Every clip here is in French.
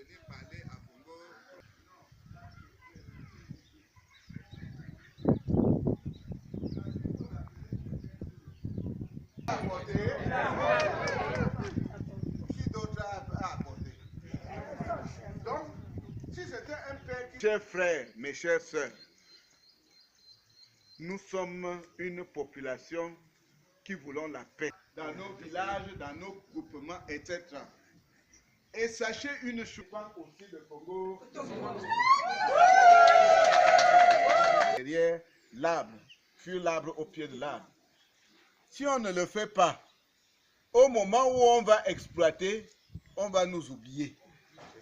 venir parler à Congo. Qui d'autre a apporté? Donc, si c'était un père qui... Chers frères, mes chères sœurs, nous sommes une population qui voulons la paix dans nos villages, dans nos groupements, etc. Et sachez une chose aussi de Congo. Derrière l'arbre, sur l'arbre au pied de l'arbre. Si on ne le fait pas, au moment où on va exploiter, on va nous oublier.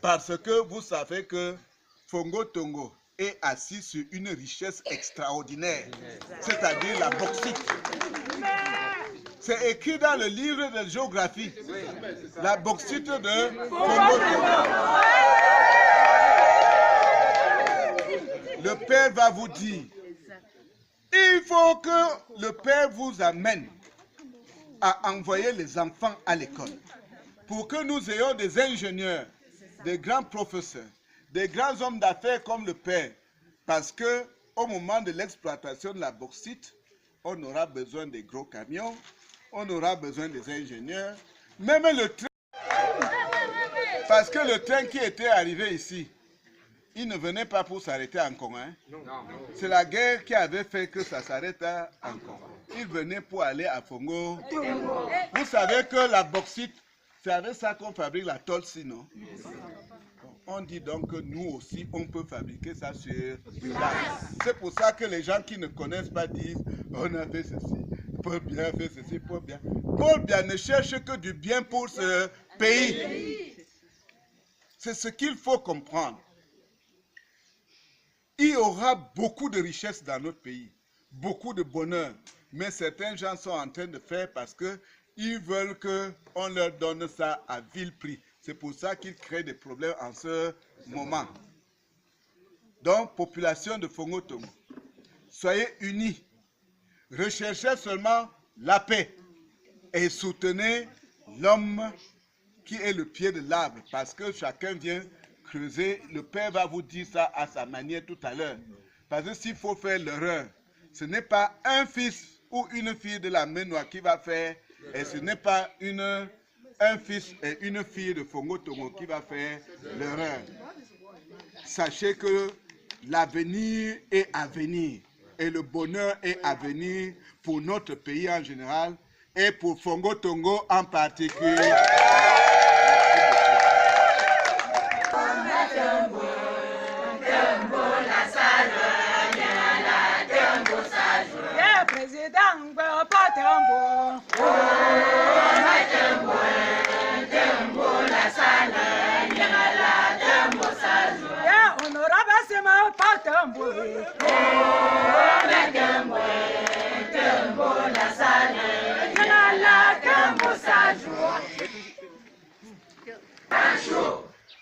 Parce que vous savez que Fongo Tongo est assis sur une richesse extraordinaire, c'est-à-dire la bauxite. C'est écrit dans le livre de géographie, la bauxite de Fongo Tongo. Le Père va vous dire, il faut que le Père vous amène à envoyer les enfants à l'école pour que nous ayons des ingénieurs, des grands professeurs, des grands hommes d'affaires comme le Père. Parce que au moment de l'exploitation de la bauxite, on aura besoin des gros camions, on aura besoin des ingénieurs, même le train. Parce que le train qui était arrivé ici, il ne venait pas pour s'arrêter en Congo. Hein? C'est la guerre qui avait fait que ça s'arrête en Congo. Il venait pour aller à Fongo. Vous savez que la bauxite, c'est avec ça qu'on fabrique la tôle, sinon. On dit donc que nous aussi, on peut fabriquer ça sur place. C'est pour ça que les gens qui ne connaissent pas disent, on a fait ceci, Paul Biya a fait ceci, Paul Biya. Paul Biya ne cherche que du bien pour ce pays. C'est ce qu'il faut comprendre. Il y aura beaucoup de richesses dans notre pays, beaucoup de bonheur. Mais certains gens sont en train de faire parce qu'ils veulent qu'on leur donne ça à vil prix. C'est pour ça qu'ils créent des problèmes en ce moment. Donc, population de Fongo Tongo, soyez unis. Recherchez seulement la paix et soutenez l'homme qui est le pied de l'arbre. Parce que chacun vient creuser. Le Père va vous dire ça à sa manière tout à l'heure. Parce que s'il faut faire l'erreur, ce n'est pas un fils ou une fille de la main noire qui va faire, et ce n'est pas un fils et une fille de Fongo Tongo qui va faire l'erreur. Sachez que l'avenir est à venir et le bonheur est à venir pour notre pays en général et pour Fongo Tongo en particulier.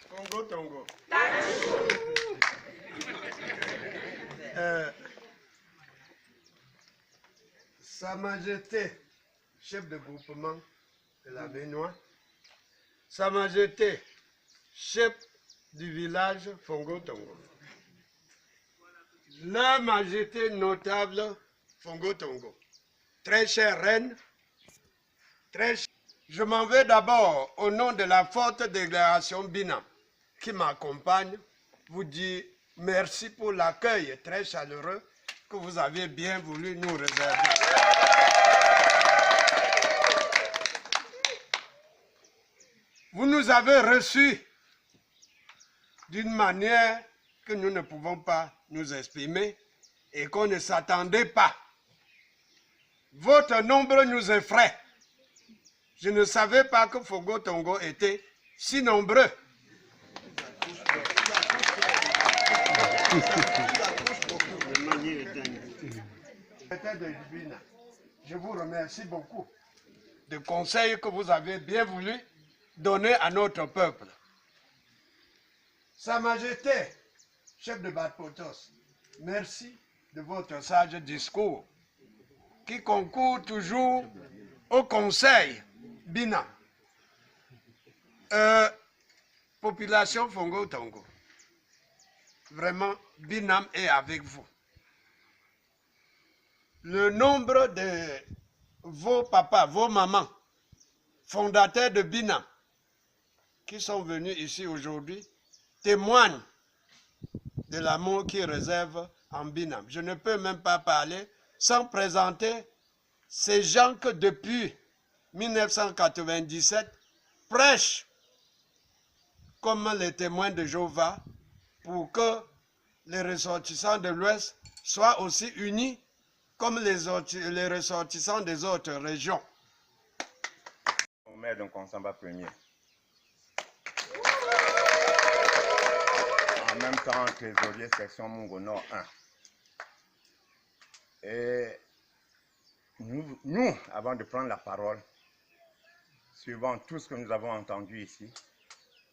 Fongo Tongo. Sa Majesté, chef de groupement de la Ménois, Sa Majesté, chef du village Fongo Tongo, Leur Majesté notable Fongo Tongo, très chère reine, je m'en vais d'abord au nom de la forte déclaration Bina qui m'accompagne, vous dire merci pour l'accueil très chaleureux que vous avez bien voulu nous réserver. Vous nous avez reçus d'une manière que nous ne pouvons pas nous exprimer et qu'on ne s'attendait pas. Votre nombre nous effraie. Je ne savais pas que Fongo Tongo était si nombreux. Je vous remercie beaucoup des conseils que vous avez bien voulu donner à notre peuple. Sa Majesté, chef de Bat-Potos, merci de votre sage discours qui concourt toujours au conseil Bina. Population Fongo Tongo, vraiment, Binam est avec vous. Le nombre de vos papas, vos mamans, fondateurs de Binam, qui sont venus ici aujourd'hui, témoignent de l'amour qu'ils réservent en Binam. Je ne peux même pas parler sans présenter ces gens que depuis 1997 prêchent comme les témoins de Jéhovah pour que les ressortissants de l'Ouest soient aussi unis comme les ressortissants des autres régions. Au maire d'un Konsamba premier. En même temps, trésorier section Mungo Nord 1. Et nous, avant de prendre la parole, suivant tout ce que nous avons entendu ici,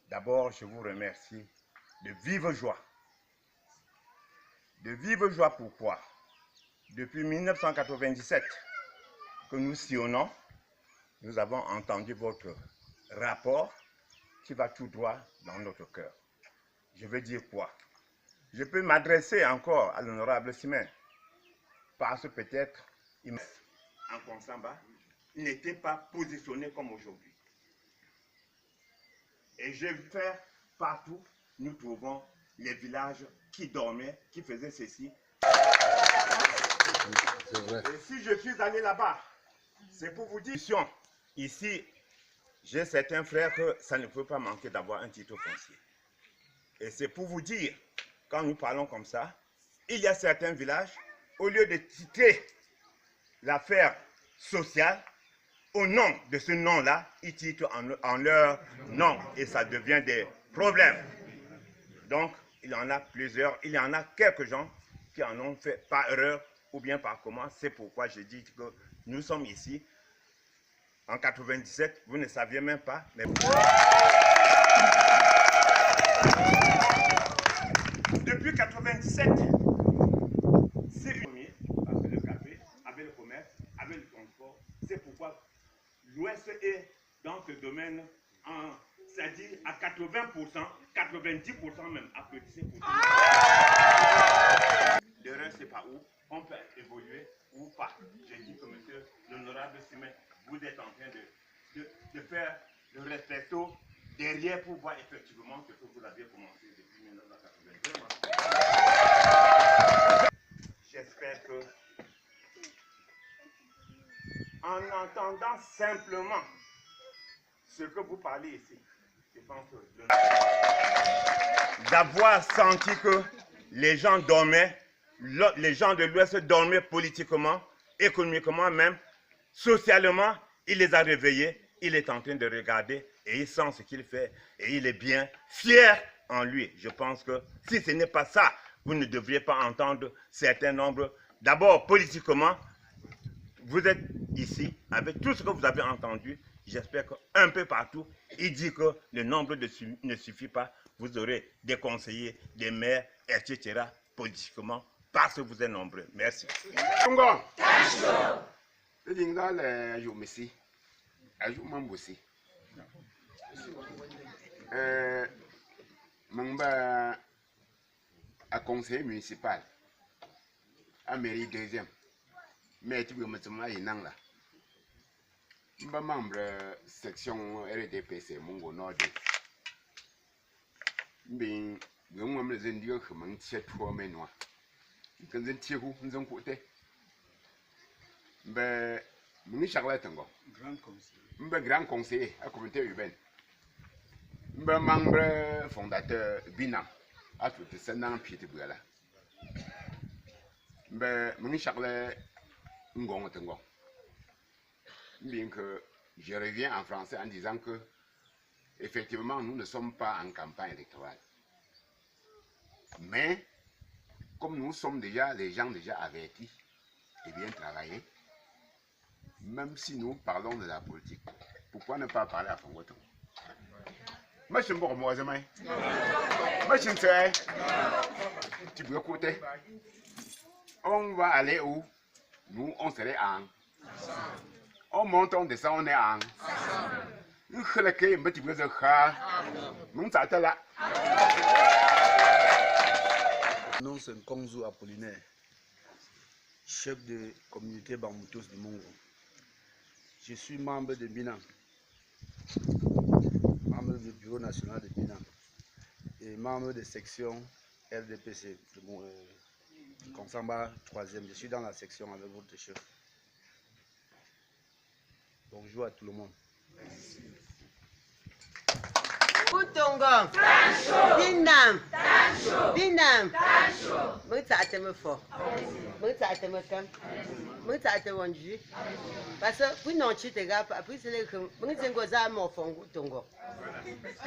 d'abord, je vous remercie de vive joie. De vive joie, pourquoi? Depuis 1997 que nous sillonnons, nous avons entendu votre rapport qui va tout droit dans notre cœur. Je veux dire quoi? Je peux m'adresser encore à l'honorable Simen, parce que peut-être, en Konsamba, il n'était pas positionné comme aujourd'hui. Et je vais faire partout, nous trouvons les villages qui dormaient, qui faisaient ceci. Et si je suis allé là-bas, c'est pour vous dire, ici, j'ai certains frères que ça ne peut pas manquer d'avoir un titre foncier. Et c'est pour vous dire, quand nous parlons comme ça, il y a certains villages, au lieu de titrer l'affaire sociale, au nom de ce nom-là, ils titrent en leur nom et ça devient des problèmes. Donc, il y en a plusieurs, il y en a quelques gens qui en ont fait par erreur ou bien par comment. C'est pourquoi je dis que nous sommes ici. En 97, vous ne saviez même pas. Mais... Depuis 97, c'est une parce que le café, avec le commerce, avec le transport, c'est pourquoi l'Ouest est dans ce domaine, c'est-à-dire à 80%, 90% même, applaudissez-vous. Le reste, c'est pas où on peut évoluer ou pas. J'ai dit que monsieur l'honorable Simen, vous êtes en train de faire le respecto derrière pour voir effectivement ce que vous avez commencé depuis 1982. J'espère que, en entendant simplement ce que vous parlez ici, je pense que d'avoir senti que les gens dormaient, les gens de l'Ouest dormaient politiquement, économiquement même, socialement, il les a réveillés, il est en train de regarder et il sent ce qu'il fait et il est bien fier en lui. Je pense que si ce n'est pas ça, vous ne devriez pas entendre certains nombres. D'abord, politiquement, vous êtes ici avec tout ce que vous avez entendu. J'espère qu'un peu partout, il dit que le nombre ne suffit pas. Vous aurez des conseillers, des maires, etc. politiquement, parce que vous êtes nombreux. Merci. À conseil municipal, à mairie deuxième, mais tu veux me dire là. Je suis membre section RDPC Mungo Nord. Je suis membre de l'Indio qui m'a dit que je suis noir. Je suis tirou, je suis côté. Je suis Charlotte Tango. Je suis grand conseiller à la communauté urbaine. Je suis membre fondateur Binam. À tout le Sénat pied de Bouala. Je suis Charlotte Ngon Tango. Bien que je reviens en français en disant que, effectivement, nous ne sommes pas en campagne électorale. Mais, comme nous sommes déjà des gens déjà avertis et bien travaillés, même si nous parlons de la politique, pourquoi ne pas parler à Fongoton? Moi, je suis un bon moi, moi, je suis un tu peux écouter. On va aller où? Nous, on serait en. On monte, on descend, on est en. Mon nom c'est Nkonzo Apollinaire, chef de communauté Bamoutos de Mongo. Je suis membre de Binam, membre du bureau national de Binam et membre de section RDPC, Konsamba 3e. Je suis dans la section avec votre chef. Bonjour à tout le monde. Boutongo, Binam, Binam, Moutate me fort, Moutate me cam, Moutate wanju. Parce que vous n'en chutez pas, après c'est que Moutengo Zamo font Boutongo.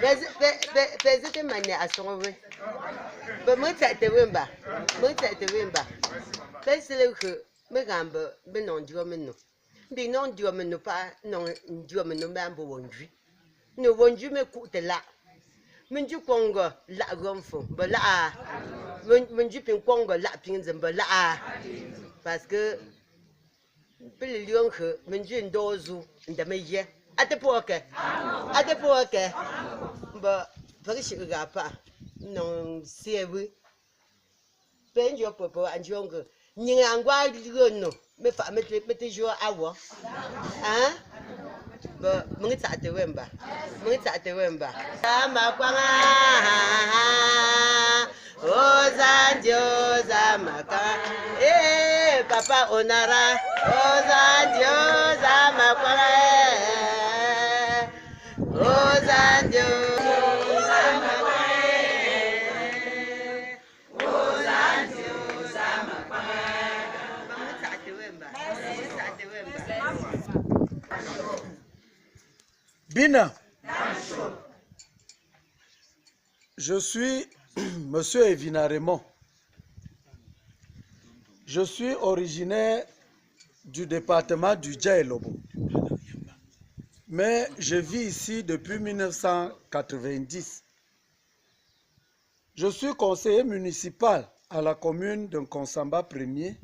Pesez mania à son way. Mais Moutate Wimba, Moutate Wimba. Pesez que Megamba, Benon Diomeno. Binon Diomeno pas, non Diomeno Mambo wanju. Nous wanju me coûte là. Munju Congo, la gonfo, bala. Munju ping Congo, la ping bala. Parce que, Billy Young, Munju Ndozu, the Meyer, at the poker. At the poker. But, very sure, non, see we. Bend your papa and younger. Nyangwa, you know, me family, but your hour. Ah? But Munita at the Wemba. Munita at the Wemba. Amakwanga. Ozandio Zamaka. Eh, Papa Onara. Ozandio Zamakwanga. Ozandio Zamakwanga. Ozandio Zamakwanga. Munita at the Wemba. Munita at the Wemba. Bina, je suis Monsieur Evina Raymond. Je suis originaire du département du Djaïlobo. Mais je vis ici depuis 1990. Je suis conseiller municipal à la commune de Konsamba 1er,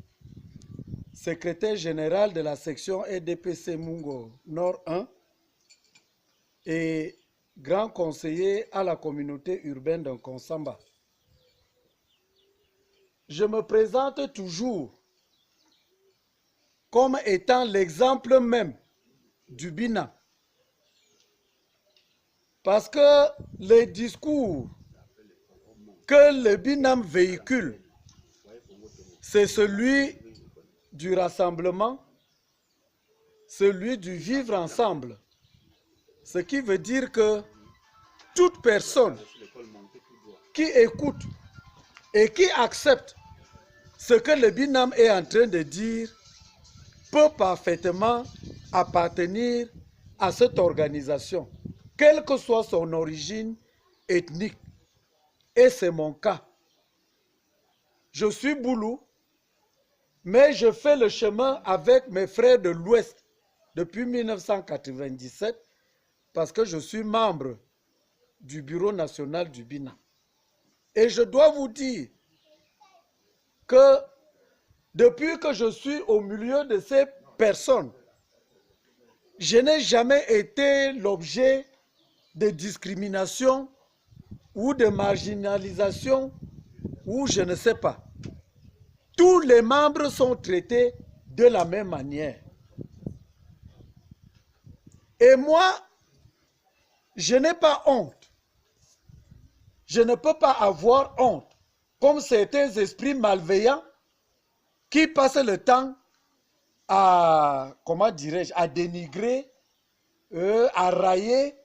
secrétaire général de la section EDPC Mungo Nord 1, et grand conseiller à la communauté urbaine de Konsamba. Je me présente toujours comme étant l'exemple même du Bina. Parce que les discours que le Binam véhicule, c'est celui du rassemblement, celui du vivre ensemble. Ce qui veut dire que toute personne qui écoute et qui accepte ce que le Binam est en train de dire peut parfaitement appartenir à cette organisation, quelle que soit son origine ethnique. Et c'est mon cas. Je suis Boulou, mais je fais le chemin avec mes frères de l'Ouest depuis 1997 parce que je suis membre du bureau national du Bina. Et je dois vous dire que depuis que je suis au milieu de ces personnes, je n'ai jamais été l'objet de discrimination ou de marginalisation ou je ne sais pas. Tous les membres sont traités de la même manière. Et moi, je n'ai pas honte. Je ne peux pas avoir honte, comme certains esprits malveillants qui passent le temps à, comment dirais-je, à dénigrer, à railler,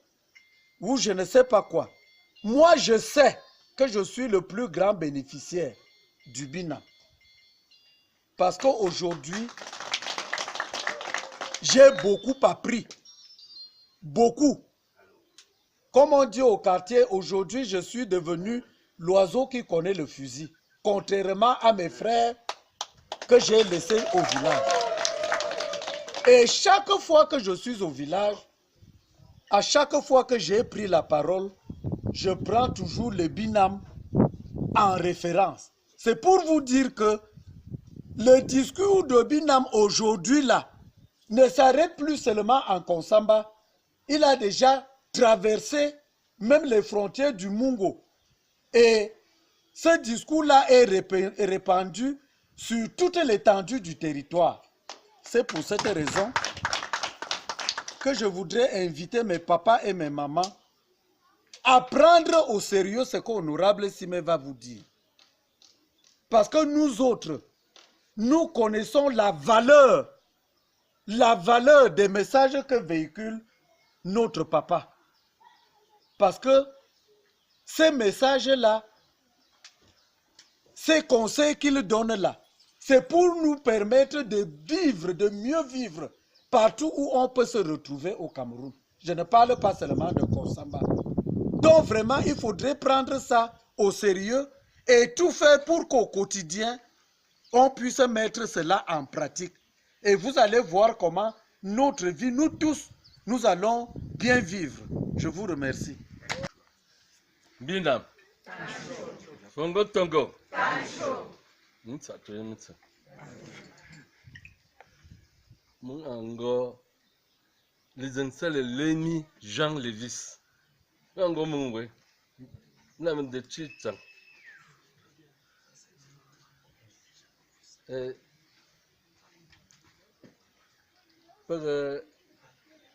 ou je ne sais pas quoi. Moi, je sais que je suis le plus grand bénéficiaire du Bina. Parce qu'aujourd'hui, j'ai beaucoup appris. Beaucoup. Comme on dit au quartier, aujourd'hui, je suis devenu l'oiseau qui connaît le fusil. Contrairement à mes frères que j'ai laissés au village. Et chaque fois que je suis au village, à chaque fois que j'ai pris la parole, je prends toujours le Binam en référence. C'est pour vous dire que le discours de Binam aujourd'hui là ne s'arrête plus seulement en Konsamba, il a déjà traversé même les frontières du Mungo. Et ce discours-là est répandu sur toute l'étendue du territoire. C'est pour cette raison que je voudrais inviter mes papas et mes mamans à prendre au sérieux ce qu'Honorable Simé va vous dire. Parce que nous autres, nous connaissons la valeur des messages que véhicule notre papa. Parce que ces messages-là, ces conseils qu'il donne là, c'est pour nous permettre de vivre, de mieux vivre partout où on peut se retrouver au Cameroun. Je ne parle pas seulement de Korsamba. Donc vraiment, il faudrait prendre ça au sérieux et tout faire pour qu'au quotidien, on puisse mettre cela en pratique. Et vous allez voir comment notre vie, nous tous, nous allons bien vivre. Je vous remercie. Binam. Fongo Tongo. Mon ango. Les ancêtres Léni Jean Lévis. Ango mungwe. Nam de Chichang.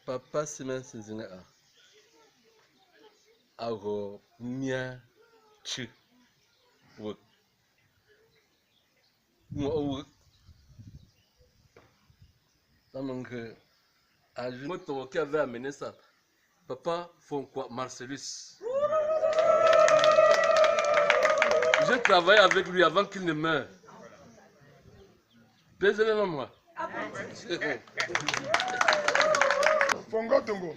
Papa Simon Sinzina Ago Nia Chi Wood Mo Amanke Ajimoto qui avait amené ça. Papa Fonqua Marcellus. J'ai travaillé avec lui avant qu'il ne meure. Désolé, moi. Fongo Tongo.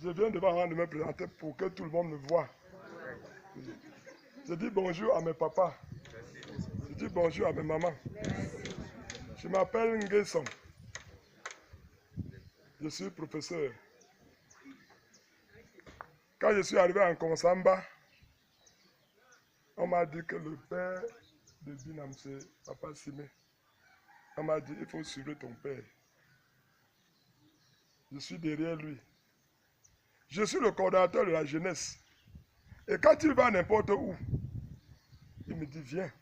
Je viens devant de me présenter pour que tout le monde me voie. Je dis bonjour à mes papas. Je dis bonjour à mes mamans. Je m'appelle Nguesson. Je suis professeur. Quand je suis arrivé en Konsamba, on m'a dit que le père de Binam, c'est Papa Simé. On m'a dit, il faut suivre ton père. Je suis derrière lui. Je suis le coordinateur de la jeunesse. Et quand il va n'importe où, il me dit, viens.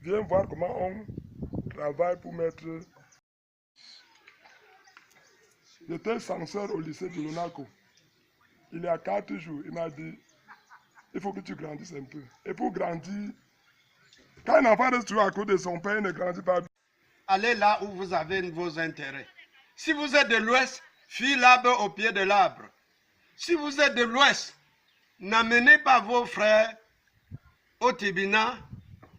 Viens voir comment on travaille pour mettre... J'étais censeur au lycée de Lonako. Il y a 4 jours, il m'a dit, il faut que tu grandisses un peu. Et pour grandir, quand un enfant reste toujours à côté de son père, il ne grandit pas. Allez là où vous avez vos intérêts. Si vous êtes de l'ouest, fuyez l'arbre au pied de l'arbre. Si vous êtes de l'ouest, n'amenez pas vos frères au tribunal,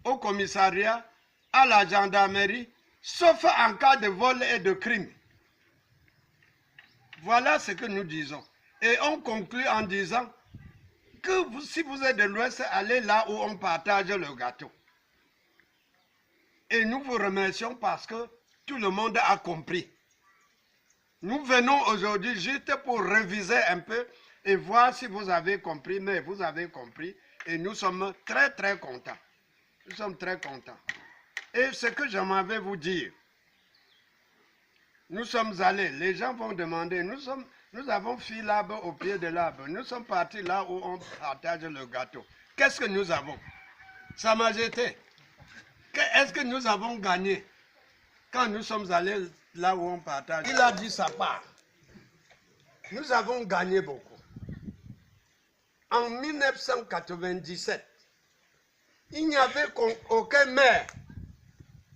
au commissariat, à la gendarmerie, sauf en cas de vol et de crime. Voilà ce que nous disons. Et on conclut en disant que si vous êtes de l'ouest, allez là où on partage le gâteau. Et nous vous remercions parce que tout le monde a compris. Nous venons aujourd'hui juste pour réviser un peu et voir si vous avez compris. Mais vous avez compris et nous sommes très très contents. Nous sommes très contents. Et ce que j'aimerais vous dire, nous sommes allés, les gens vont demander, nous avons fui l'arbre au pied de l'arbre. Nous sommes partis là où on partage le gâteau. Qu'est-ce que nous avons? Sa Majesté, est-ce que nous avons gagné quand nous sommes allés là où on partage? Il a dit sa part. Nous avons gagné beaucoup. En 1997, il n'y avait aucun maire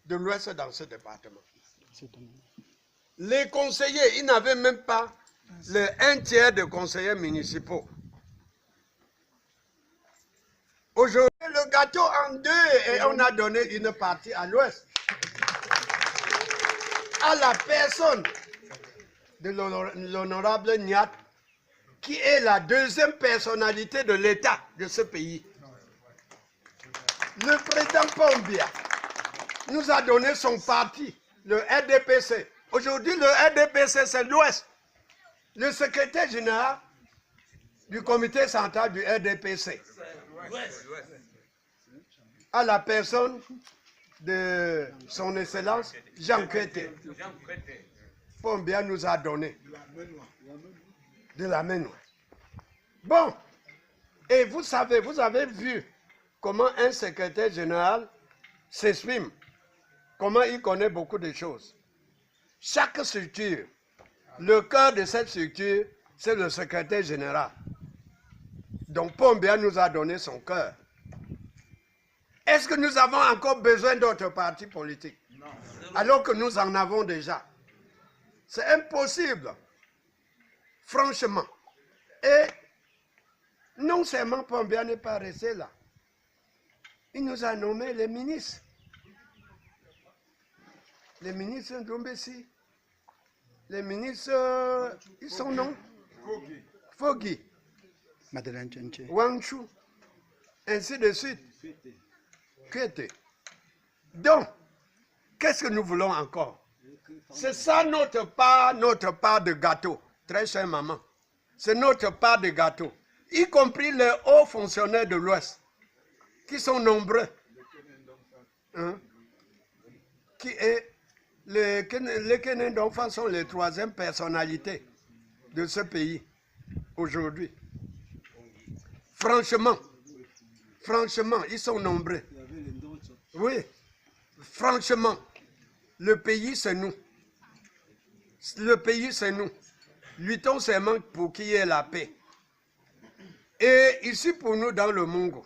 de l'Ouest dans ce département. Les conseillers, ils n'avaient même pas le 1/3 de conseillers municipaux. Aujourd'hui, le gâteau en 2 et on a donné une partie à l'Ouest. À la personne de l'honorable Niat, qui est la 2e personnalité de l'État de ce pays. Le président Pombia nous a donné son parti, le RDPC. Aujourd'hui, le RDPC, c'est l'Ouest. Le secrétaire général du comité central du RDPC. À la personne de son Excellence Jean Crété. Pombia nous a donné. De la main noire. Bon, et vous savez, vous avez vu comment un secrétaire général s'exprime, comment il connaît beaucoup de choses. Chaque structure, le cœur de cette structure, c'est le secrétaire général. Donc Pombia nous a donné son cœur. Est-ce que nous avons encore besoin d'autres partis politiques? Non. Alors que nous en avons déjà. C'est impossible. Franchement. Et non seulement Pombia n'est pas resté là. Il nous a nommé les ministres. Les ministres d'Ombessi. Les ministres, ils sont non? Fogui. Madeleine Tchenché. Wangchu. Ainsi de suite. Donc, qu'est-ce que nous voulons encore? C'est ça notre part de gâteau. Très chère maman. C'est notre part de gâteau. Y compris les hauts fonctionnaires de l'Ouest, qui sont nombreux. Hein? Les Kenyans d'enfants sont les troisième personnalités de ce pays aujourd'hui. Franchement, ils sont nombreux. Oui, franchement, le pays c'est nous. Le pays c'est nous. Luttons seulement pour qu'il y ait la paix. Et ici pour nous dans le Mongo,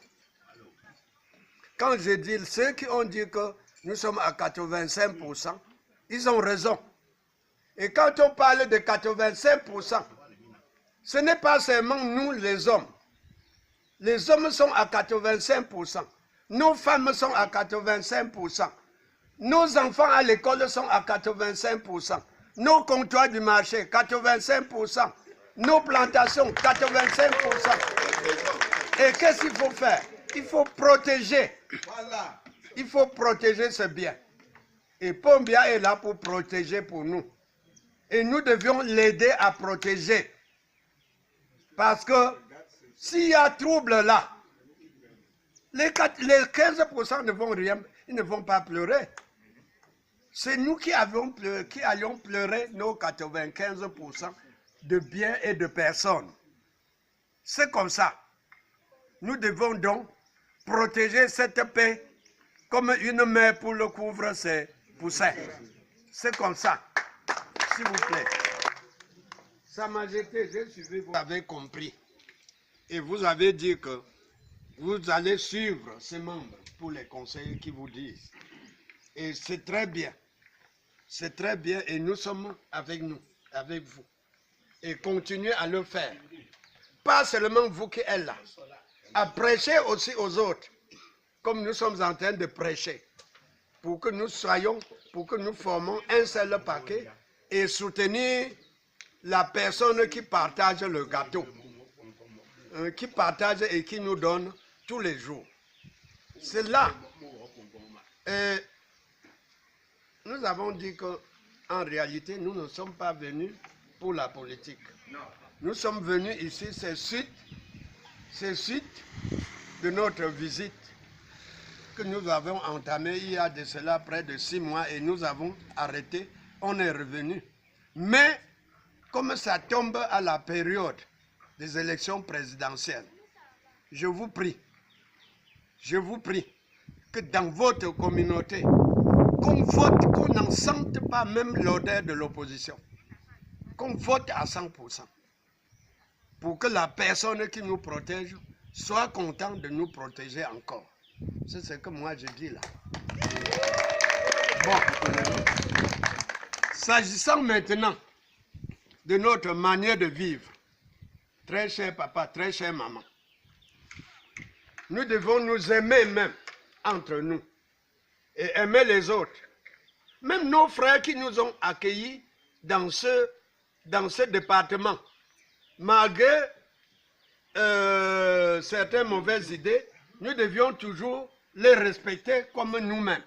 quand je dis, ceux qui ont dit que nous sommes à 85%, ils ont raison. Et quand on parle de 85%, ce n'est pas seulement nous les hommes. Les hommes sont à 85%. Nos femmes sont à 85%. Nos enfants à l'école sont à 85%. Nos comptoirs du marché, 85%. Nos plantations, 85%. Et qu'est-ce qu'il faut faire? Il faut protéger. Voilà. Il faut protéger ce bien. Et Pombia est là pour protéger pour nous. Et nous devions l'aider à protéger. Parce que s'il y a trouble là, les 15% ne vont rien, ils ne vont pas pleurer. C'est nous qui allions pleurer nos 95% de biens et de personnes. C'est comme ça. Nous devons donc protéger cette paix comme une mère pour le couvre ses poussins. C'est comme ça. S'il vous plaît. Sa Majesté, j'ai suivi, vous avez compris. Et vous avez dit que vous allez suivre ces membres pour les conseils qui vous disent. Et c'est très bien. C'est très bien et nous sommes avec nous, avec vous. Et continuez à le faire. Pas seulement vous qui êtes là. À prêcher aussi aux autres. Comme nous sommes en train de prêcher. Pour que nous soyons, pour que nous formons un seul paquet et soutenir la personne qui partage le gâteau. Qui partage et qui nous donne tous les jours. C'est là. Et nous avons dit qu'en réalité, nous ne sommes pas venus pour la politique. Nous sommes venus ici, c'est suite de notre visite que nous avons entamée il y a de cela près de 6 mois et nous avons arrêté, on est revenu. Mais comme ça tombe à la période des élections présidentielles, je vous prie que dans votre communauté, qu'on vote, qu'on n'en sente pas même l'odeur de l'opposition, qu'on vote à 100%, pour que la personne qui nous protège soit contente de nous protéger encore. C'est ce que moi je dis là. Bon, s'agissant maintenant de notre manière de vivre, très cher papa, très chère maman, nous devons nous aimer même entre nous et aimer les autres. Même nos frères qui nous ont accueillis dans ce département, malgré certaines mauvaises idées, nous devions toujours les respecter comme nous-mêmes.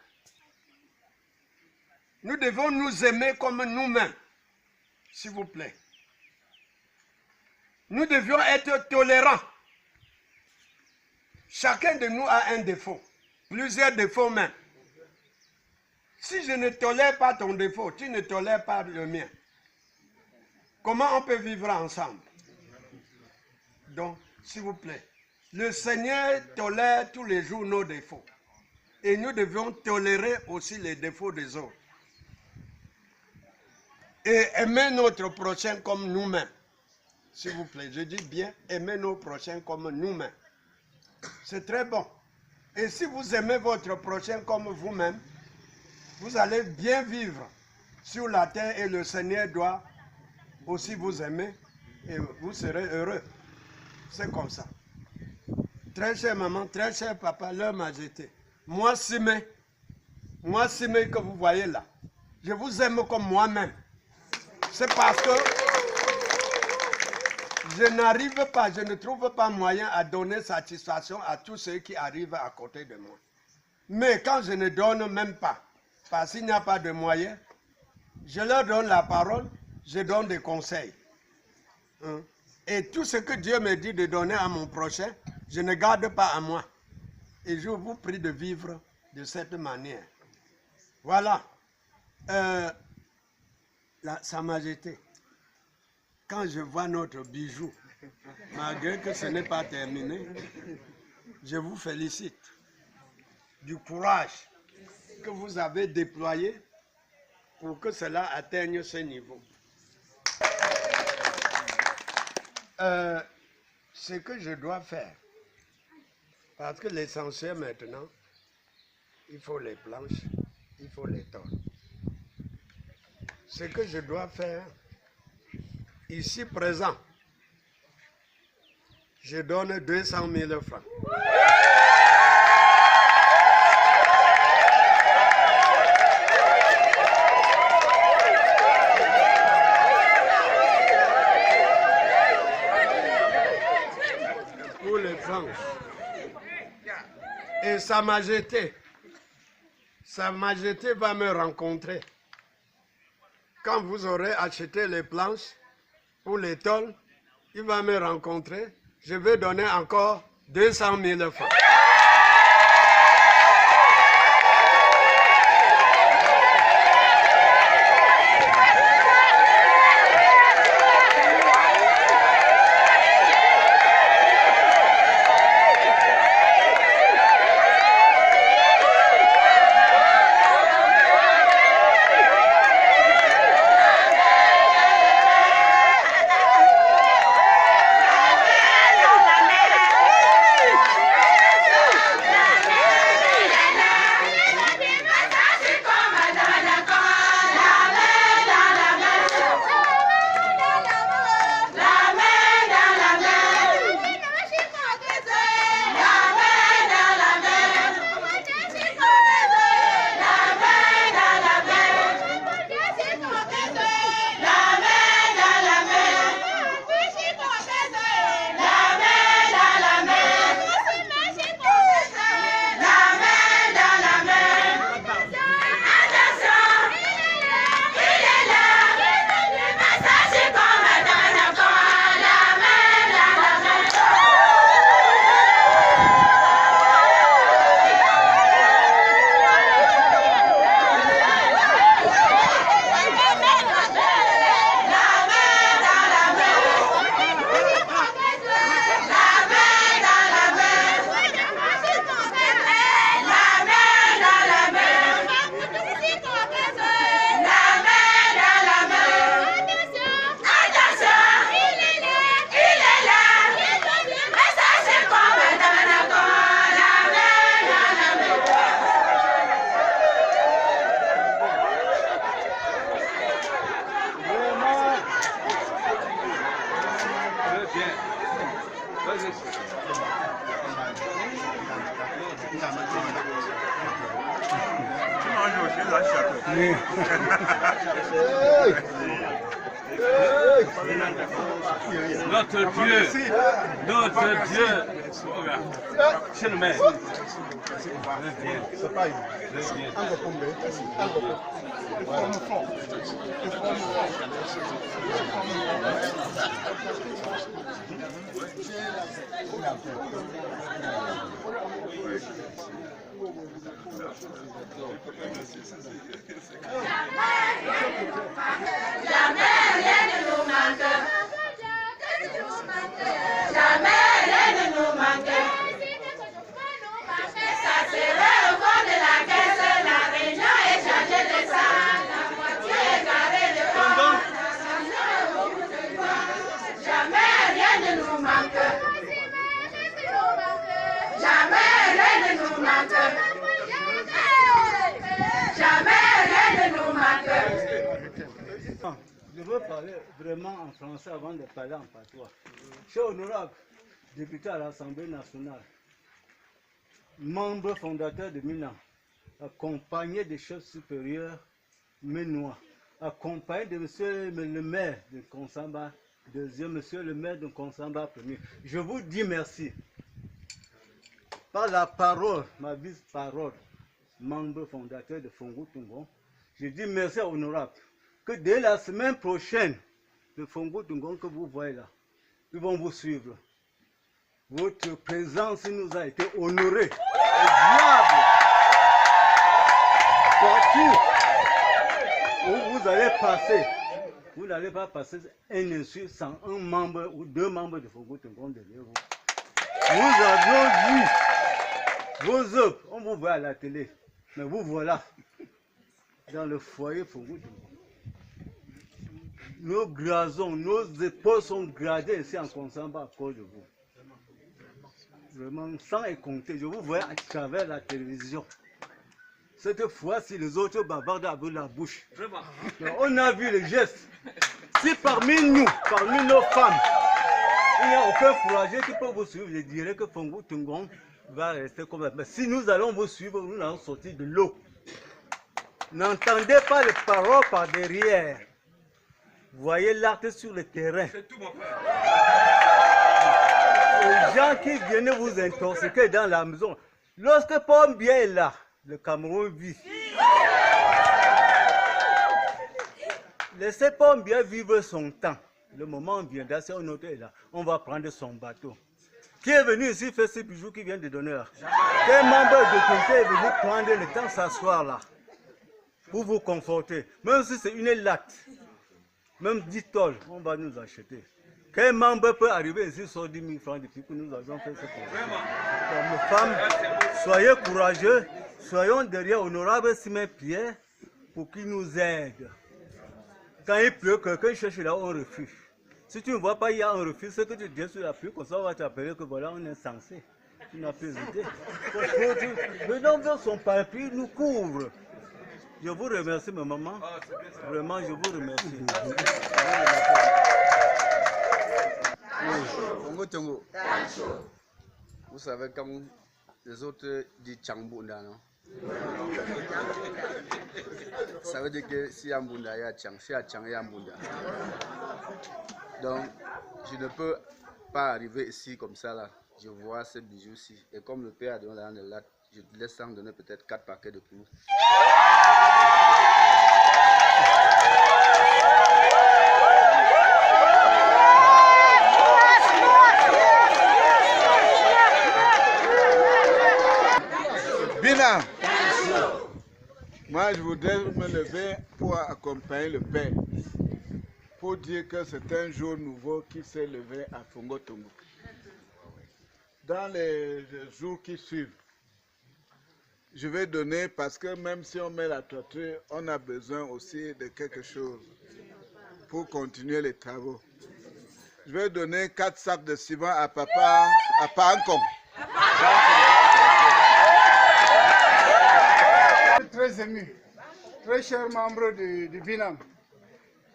Nous devons nous aimer comme nous-mêmes, s'il vous plaît. Nous devions être tolérants. Chacun de nous a un défaut, plusieurs défauts même. Si je ne tolère pas ton défaut, tu ne tolères pas le mien. Comment on peut vivre ensemble? Donc, s'il vous plaît, le Seigneur tolère tous les jours nos défauts. Et nous devons tolérer aussi les défauts des autres. Et aimer notre prochain comme nous-mêmes. S'il vous plaît, je dis bien, aimer nos prochains comme nous-mêmes. C'est très bon. Et si vous aimez votre prochain comme vous-même, vous allez bien vivre sur la terre et le Seigneur doit aussi vous aimer et vous serez heureux. C'est comme ça. Très chère maman, très cher papa, leur majesté. Moi, Simé que vous voyez là, je vous aime comme moi-même. C'est parce que je n'arrive pas, je ne trouve pas moyen à donner satisfaction à tous ceux qui arrivent à côté de moi. Mais quand je ne donne même pas, parce qu'il n'y a pas de moyens, je leur donne la parole, je donne des conseils. Et tout ce que Dieu me dit de donner à mon prochain, je ne garde pas à moi. Et je vous prie de vivre de cette manière. Voilà. Sa Majesté, quand je vois notre bijou, malgré que ce n'est pas terminé, je vous félicite du courage que vous avez déployé pour que cela atteigne ce niveau. Ce que je dois faire, parce que l'essentiel maintenant, il faut les planches, il faut les tôles. Ce que je dois faire, ici présent, je donne 200 000 francs. Pour les planches. Et Sa Majesté va me rencontrer. Quand vous aurez acheté les planches pour les tôles, il va me rencontrer. Je vais donner encore 200 000 francs. Notre Dieu, chez le maire. Je veux parler vraiment en français avant de parler en patois. Cher honorable député à l'Assemblée nationale, membre fondateur de Mina, accompagné des chefs supérieurs ménois, accompagné de monsieur le maire de Konsamba, deuxième monsieur le maire de Konsamba premier. Je vous dis merci. Par la parole, ma vice-parole, membre fondateur de Fongo Tungon, je dis merci à honorable. Que dès la semaine prochaine, le Fongo Tungon que vous voyez là, ils vont vous suivre. Votre présence nous a été honorée. Diable! Partout où vous allez passer, vous n'allez pas passer un insulte sans un membre ou deux membres de Fongo Tungon derrière vous. Nous avions vu vos œuvres, on vous voit à la télé, mais vous voilà dans le foyer Fongo Tungon. Nos grazons, nos épaules sont gradées ici en Konsamba à cause de vous. Vraiment, sans y compter, je vous vois à travers la télévision. Cette fois-ci, les autres bavards avec la bouche. Mais on a vu les gestes. Si parmi nous, parmi nos femmes, il n'y a aucun courageux qui peut vous suivre, je dirais que Fongo Tungon va rester comme ça. Mais si nous allons vous suivre, nous allons sortir de l'eau. N'entendez pas les paroles par derrière. Voyez l'acte sur le terrain. Les gens qui viennent vous intoxiquer dans la maison. Lorsque Pomme bien est là, le Cameroun vit. Laissez Pomme bien vivre son temps. Le moment viendra, si un autre est là, on va prendre son bateau. Qui est venu ici faire ce bijoux qui vient de d'honneur? Quel membre de comité est venu prendre le temps de s'asseoir là pour vous conforter? Même si c'est une latte. Même 10 tolls, on va nous acheter. Quel membre peut arriver ici sur 10 000 francs depuis que nous avons fait ce projet? Comme femmes, soyez courageux, soyons derrière honorable Simon Pierre pour qu'il nous aide. Quand il pleut, quelqu'un cherche là, on refuse. Si tu ne vois pas, il y a un refus, c'est que tu dis sur la pluie, comme ça on va t'appeler que voilà, on est censé. Tu n'as plus idée. Le nom de son parapluie nous couvre. Je vous remercie, ma maman. Vraiment, je vous remercie. Fongo Tungon. Vous savez, comme les autres disent Tchambunda, non? Ça veut dire que si Ambunda, il y a Tchang. Si il y a Tchang, il y a Ambunda. Donc, je ne peux pas arriver ici comme ça, là. Je vois ce bijou-ci. Et comme le père a donné dans le lac, je te laisse en donner peut-être 4 paquets de clous. Bina, moi je voudrais me lever pour accompagner le père, pour dire que c'est un jour nouveau qui s'est levé à Fongo Tungon. Dans les jours qui suivent, je vais donner, parce que même si on met la toiture, on a besoin aussi de quelque chose pour continuer les travaux. Je vais donner 4 sacs de ciment à papa, à Pancom. Très ému, très chers membres du BINAM,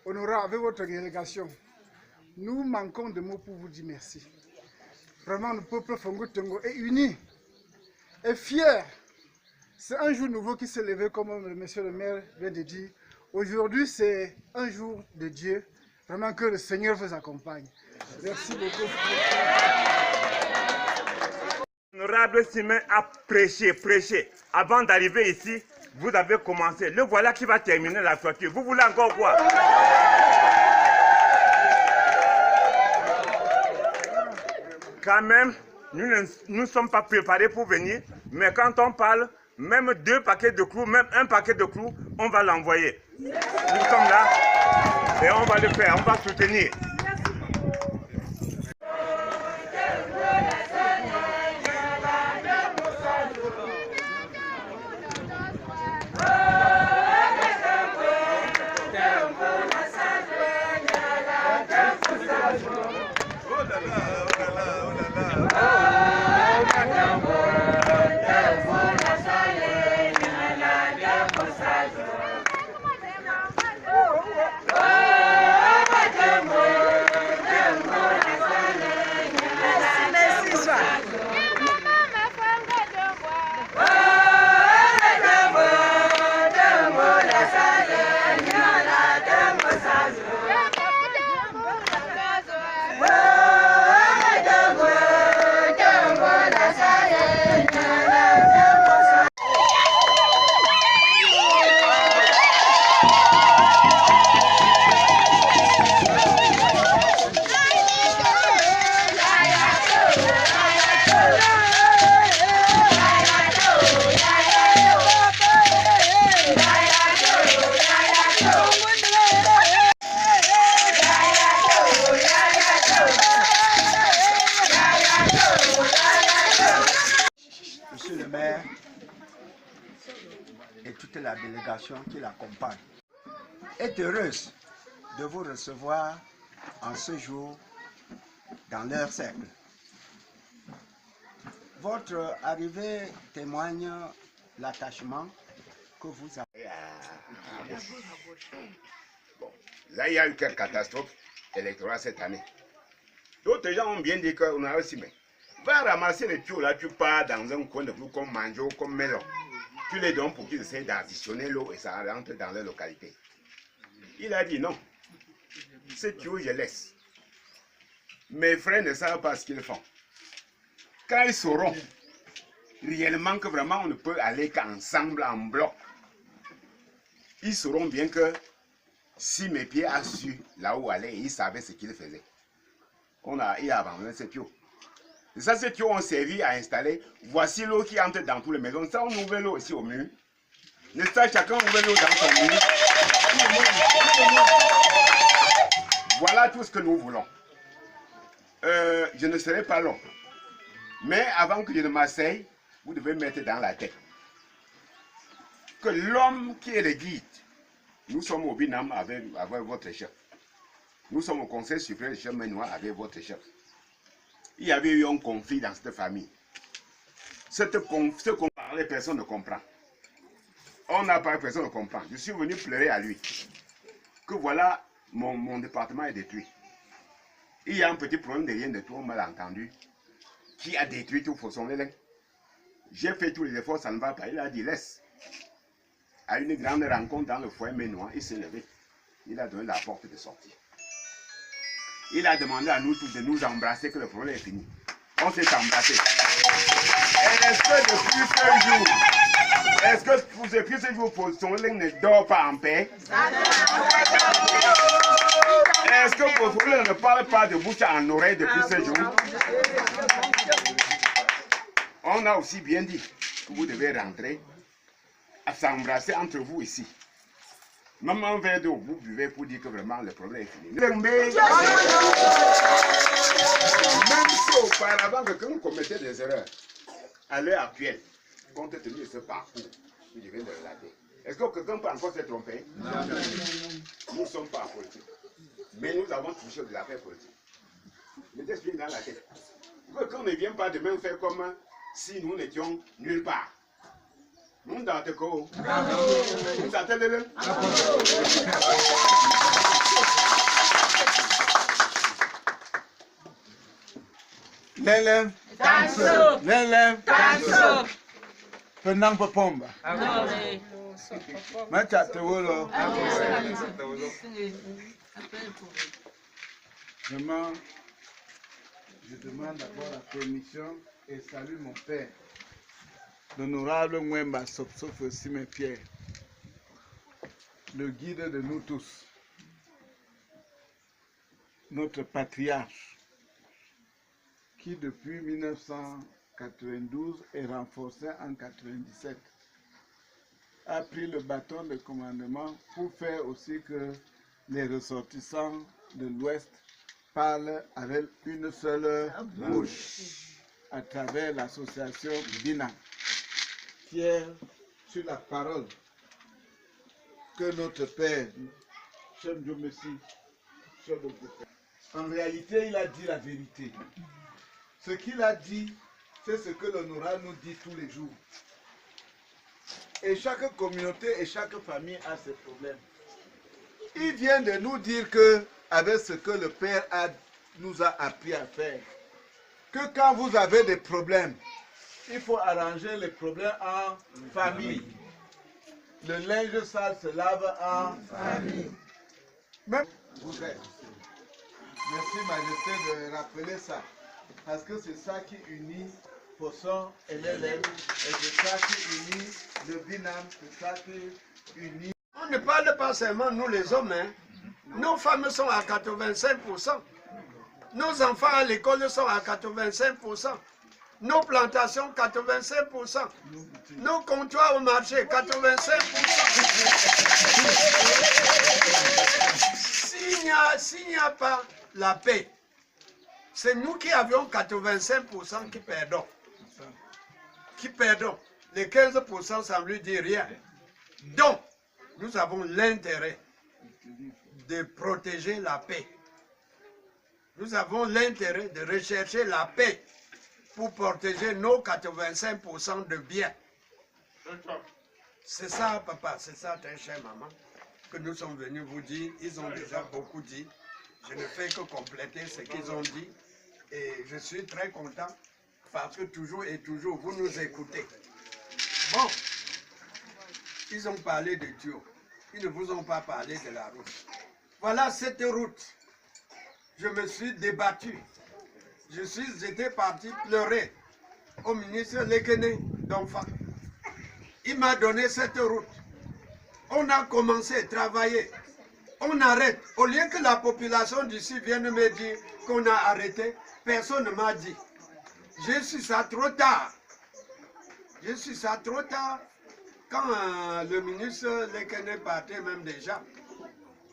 honorable avec votre délégation, nous manquons de mots pour vous dire merci. Vraiment, le peuple Fongo Tungon est uni, est fier. C'est un jour nouveau qui s'est levé, comme monsieur le maire vient de dire. Aujourd'hui, c'est un jour de Dieu. Vraiment que le Seigneur vous accompagne. Merci beaucoup. L'honorable Simon a prêché. Avant d'arriver ici, vous avez commencé. Le voilà qui va terminer la toiture. Vous voulez encore quoi? Quand même, nous ne sommes pas préparés pour venir, mais quand on parle, même 2 paquets de clous, même 1 paquet de clous, on va l'envoyer. Nous sommes là et on va le faire, on va soutenir. Monsieur le maire et toute la délégation qui l'accompagne est heureuse de vous recevoir en ce jour dans leur cercle. Votre arrivée témoigne l'attachement que vous avez. Bon, là, il y a eu quelques catastrophes électorales cette année. D'autres gens ont bien dit qu'on a aussi, mais va ramasser les tuyaux là, tu pars dans un coin de vous comme Manjo, comme Melon. Tu les donnes pour qu'ils essaient d'additionner l'eau et ça rentre dans leur localité. Il a dit non. Ces tuyaux, je laisse. Mes frères ne savent pas ce qu'ils font. Quand ils sauront réellement que vraiment on ne peut aller qu'ensemble, en bloc, ils sauront bien que si mes pieds a su là où aller, ils savaient ce qu'ils faisaient. Il a abandonné ces tuyaux. Et ça, ces tuyaux ont servi à installer. Voici l'eau qui entre dans toutes les maisons. Ça, on ouvre l'eau ici au mur. N'est-ce pas, chacun ouvre l'eau dans son mur. Voilà tout ce que nous voulons. Je ne serai pas long. Mais avant que je ne m'asseye, vous devez mettre dans la tête que l'homme qui est le guide, nous sommes au Binam avec votre chef. Nous sommes au Conseil supérieur du chef Ménois avec votre chef. Il y avait eu un conflit dans cette famille. Ce qu'on parlait, personne ne comprend. On n'a pas, personne ne comprend. Je suis venu pleurer à lui. Que voilà, mon département est détruit. Il y a un petit problème de rien de tout, on m'a entendu. Qui a détruit tout Fosson Lélin. J'ai fait tous les efforts, ça ne va pas. Il a dit laisse. À une grande rencontre dans le foyer Ménois, il s'est levé. Il a donné la porte de sortie. Il a demandé à nous tous de nous embrasser, que le problème est fini. On s'est embrassé. Est-ce que depuis ce jour, Fosson Lélin ne dort pas en paix? Est-ce que Fosson Lélin ne parle pas de bouche en oreille depuis ce jour? On a aussi bien dit que vous devez rentrer à s'embrasser entre vous ici. Même un verre d'eau, vous buvez pour dire que vraiment le problème est fini. Même si auparavant quelqu'un commettait des erreurs, à l'heure actuelle, compte tenu de ce parcours, vous devez le relater. Est-ce que quelqu'un peut encore se tromper? Non. Nous ne sommes pas politiques. Mais nous avons touché de l'affaire politique. Mettez-vous dans la tête. Qu'on ne vient pas demain faire comme si nous n'étions nulle part. Nous dans le corps. Nous attendons. L'élève. L'élève. Penang Popomba. Machatewolo. Vraiment, je demande d'abord la permission et salue mon père, l'honorable Mwemba Sopsof Simon Pierre, le guide de nous tous, notre patriarche, qui depuis 1992 est renforcé en 1997, a pris le bâton de commandement pour faire aussi que les ressortissants de l'Ouest parlent avec une seule bouche à travers l'association BINAM, qui est sur la parole que notre Père, Cheikh Dieu merci, en réalité, il a dit la vérité. Ce qu'il a dit, c'est ce que l'honorable nous dit tous les jours. Et chaque communauté et chaque famille a ses problèmes. Il vient de nous dire que, avec ce que le Père nous a appris à faire, que quand vous avez des problèmes, il faut arranger les problèmes en famille. Le linge sale se lave en famille. Même vous êtes. Merci Majesté de rappeler ça. Parce que c'est ça qui unit Fosson et LLM. Et c'est ça qui unit le Binam. C'est ça qui unit. On ne parle pas seulement nous les hommes. Hein. Nos femmes sont à 85%. Nos enfants à l'école sont à 85%. Nos plantations, 85%. Nos comptoirs au marché, 85%. S'il n'y a pas la paix, c'est nous qui avions 85% qui perdons. Qui perdons. Les 15%, ça ne lui dit rien. Donc, nous avons l'intérêt de protéger la paix. Nous avons l'intérêt de rechercher la paix pour protéger nos 85% de biens. C'est ça, papa, c'est ça, très cher maman, que nous sommes venus vous dire. Ils ont déjà beaucoup dit. Je ne fais que compléter ce qu'ils ont dit. Et je suis très content parce que toujours et toujours, vous nous écoutez. Bon, ils ont parlé de Dieu. Ils ne vous ont pas parlé de la route. Voilà cette route. Je me suis débattu. J'étais parti pleurer au ministre Lekene d'Enfant. Il m'a donné cette route. On a commencé à travailler. On arrête. Au lieu que la population d'ici vienne me dire qu'on a arrêté, personne ne m'a dit. J'ai su ça trop tard. J'ai su ça trop tard quand le ministre Lekene partait même déjà.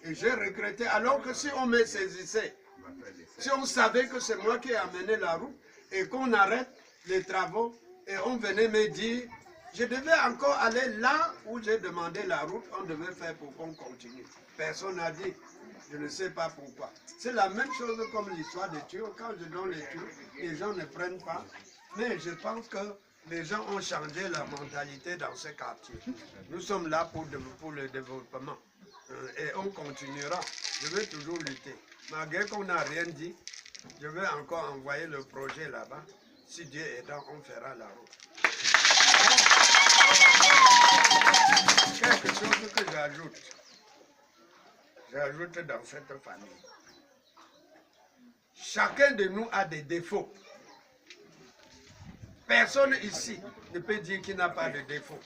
Et j'ai regretté. Alors que si on me saisissait, si on savait que c'est moi qui ai amené la route et qu'on arrête les travaux et on venait me dire, je devais encore aller là où j'ai demandé la route, on devait faire pour qu'on continue. Personne n'a dit, je ne sais pas pourquoi. C'est la même chose comme l'histoire des tuyaux. Quand je donne les tuyaux, les gens ne prennent pas. Mais je pense que les gens ont changé leur mentalité dans ce quartier. Nous sommes là pour le développement. Et on continuera. Je vais toujours lutter. Malgré qu'on n'a rien dit, je vais encore envoyer le projet là-bas. Si Dieu est aidant, on fera la route. Quelque chose que j'ajoute dans cette famille. Chacun de nous a des défauts. Personne ici ne peut dire qu'il n'a pas de défauts.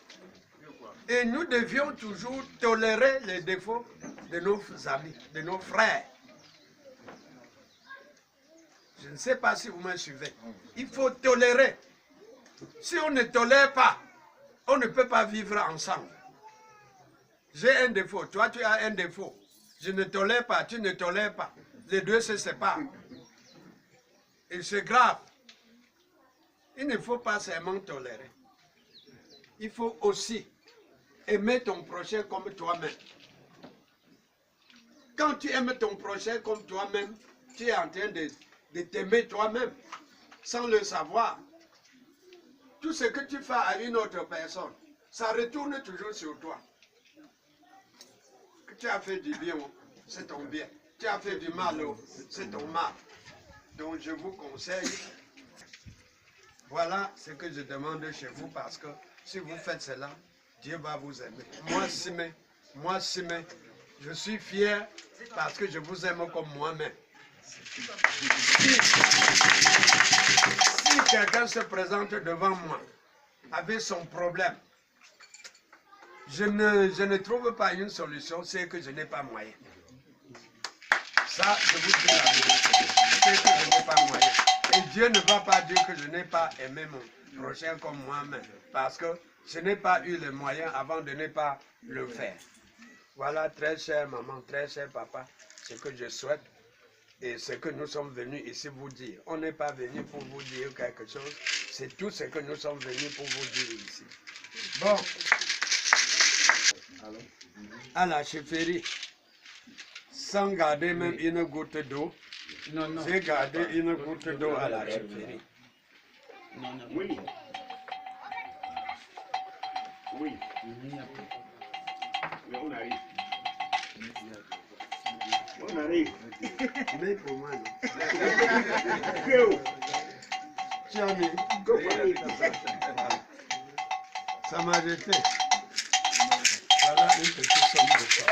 Et nous devions toujours tolérer les défauts de nos amis, de nos frères. Je ne sais pas si vous me suivez. Il faut tolérer. Si on ne tolère pas, on ne peut pas vivre ensemble. J'ai un défaut, toi tu as un défaut. Je ne tolère pas, tu ne tolères pas. Les deux se séparent. Et c'est grave. Il ne faut pas seulement tolérer. Il faut aussi aimer ton prochain comme toi-même. Quand tu aimes ton prochain comme toi-même, tu es en train de t'aimer toi-même, sans le savoir. Tout ce que tu fais à une autre personne, ça retourne toujours sur toi. Que tu as fait du bien, c'est ton bien. Tu as fait du mal, c'est ton mal. Donc je vous conseille, voilà ce que je demande chez vous, parce que si vous faites cela, Dieu va vous aimer. Moi, Simé, je suis fier parce que je vous aime comme moi-même. Si quelqu'un se présente devant moi avec son problème, je ne trouve pas une solution, c'est que je n'ai pas moyen. Ça, je vous dis la vérité, c'est que je n'ai pas moyen. Et Dieu ne va pas dire que je n'ai pas aimé mon prochain comme moi-même. Parce que je n'ai pas eu les moyens avant de ne pas le faire. Voilà, très chère maman, très cher papa, ce que je souhaite et ce que nous sommes venus ici vous dire. On n'est pas venu pour vous dire quelque chose, c'est tout ce que nous sommes venus pour vous dire ici. Bon, à la chefferie, sans garder même une goutte d'eau, j'ai gardé une goutte d'eau à la chefferie. Oui. Oui. Mais on arrive. On arrive. Mais pour moi, non. Ça m'a jeté. Voilà une petite somme de 60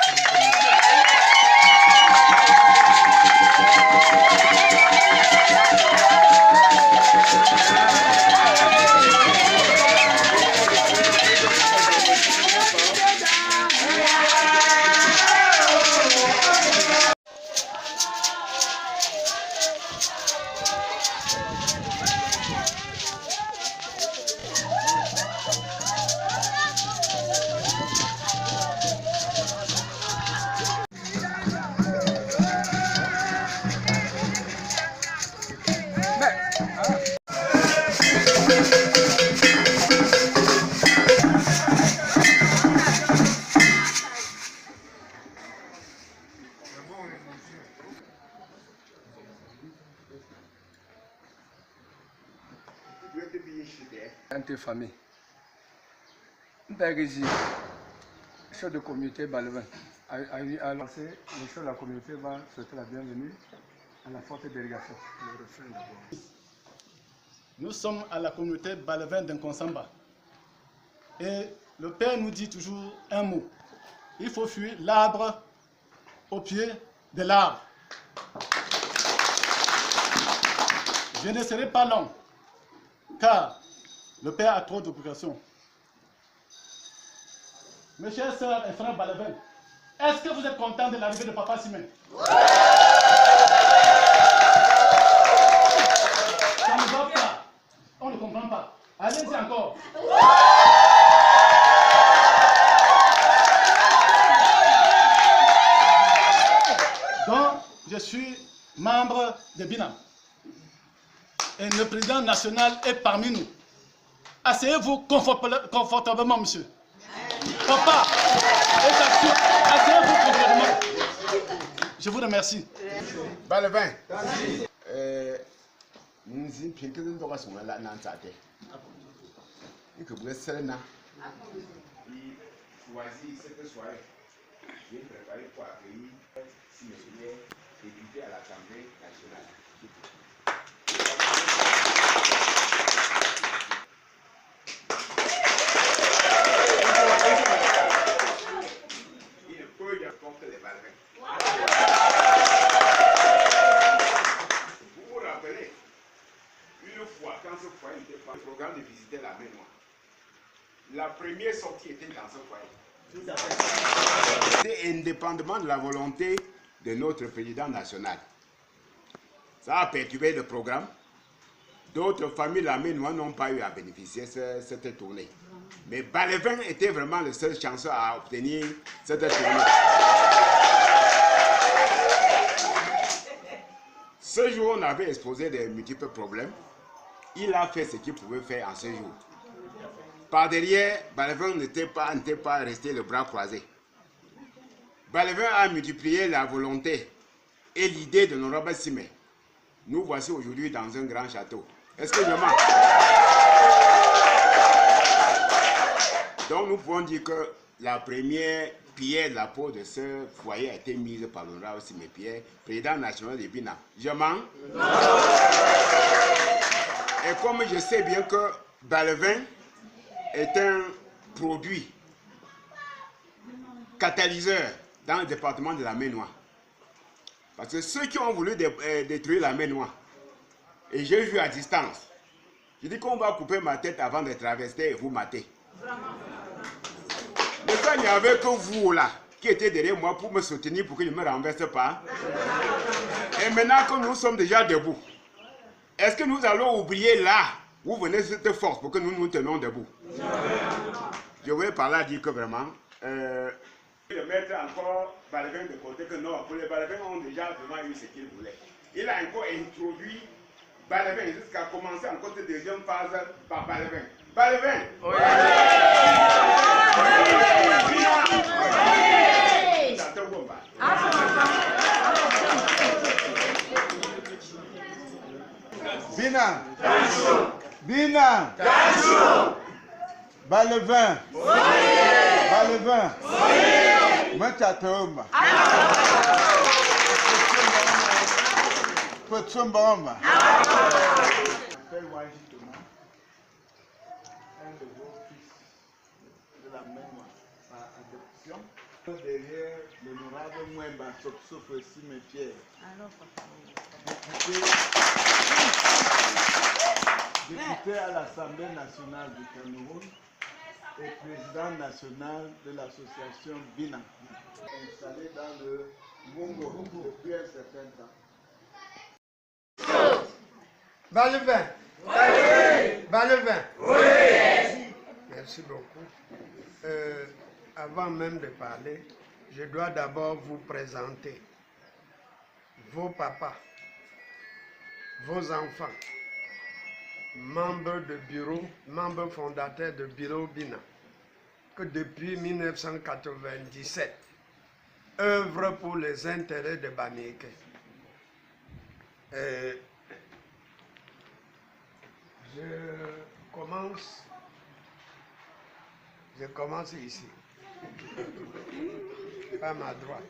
Famille. Mbegezi, chef de communauté Balevin, a lancé le chef de la communauté va souhaiter la bienvenue à la forte délégation. Nous sommes à la communauté Balevin d'Nkonsamba. Et le Père nous dit toujours un mot. Il faut fuir l'arbre au pied de l'arbre. Je ne serai pas long, car le Père a trop d'obligations. Mes chers sœurs et frères Balevin, est-ce que vous êtes contents de l'arrivée de Papa Simen? Ça ne va pas. On ne comprend pas. Allez-y encore. Donc, je suis membre de Binam. Et le président national est parmi nous. Asseyez-vous confortablement, monsieur. Papa, asseyez-vous confortablement. Je vous remercie. Balevin. Nous sommes bien que nous devons faire la nantate. Et que vous êtes seul là. Choisis cette soirée. J'ai préparé pour accueillir, si mes souvenirs, député à l'Assemblée nationale. Vous vous rappelez, une fois, quand ce foyer n'était pas le programme de visiter la main noire, la première sortie était dans ce foyer. C'était indépendamment de la volonté de notre président national. Ça a perturbé le programme. D'autres familles, la main noire, n'ont pas eu à bénéficier de cette tournée. Mais Balevin était vraiment le seul chanceux à obtenir cette tournée. Ce jour, on avait exposé de multiples problèmes. Il a fait ce qu'il pouvait faire en ce jour. Par derrière, Balevin n'était pas resté le bras croisé. Balevin a multiplié la volonté et l'idée de l'honorable Simen. Nous voici aujourd'hui dans un grand château. Est-ce que je mens? Donc nous pouvons dire que la première pierre de la peau de ce foyer a été mise par l'honorable Simen Pierre, président national de Binam. Je mens? Non. Et comme je sais bien que Balevin est un produit catalyseur dans le département de la Main Noire. Parce que ceux qui ont voulu détruire la Main Noire, et j'ai vu à distance, je dis qu'on va couper ma tête avant de traverser et vous mater. Mais quand il n'y avait que vous là, qui étiez derrière moi pour me soutenir pour que je ne me renverse pas, et maintenant que nous sommes déjà debout, est-ce que nous allons oublier là où venait cette force pour que nous nous tenions debout? Je voulais par là dire que vraiment, de mettre encore Balevin de côté, que non, pour les Balevins ont déjà vraiment eu ce qu'ils voulaient. Il a encore introduit Balevin jusqu'à commencer encore cette deuxième phase par Balevin. Balevin! Oui! Bina! Bina! Balevin! Balevin! Matatomba! Potsomba! Un de vos fils de la même adoption. Derrière l'honorable Mwemba sauf cimetière. Député à l'Assemblée nationale du Cameroun et président national de l'association Bina, installé dans le Mungo depuis un certain temps. Balevin. Balevin. Oui. Merci beaucoup. Avant même de parler, je dois d'abord vous présenter vos papas, vos enfants, membres de bureau, membres fondateurs de Bureau Bina, que depuis 1997 œuvrent pour les intérêts de Bamileke. Je commence ici, à ma droite.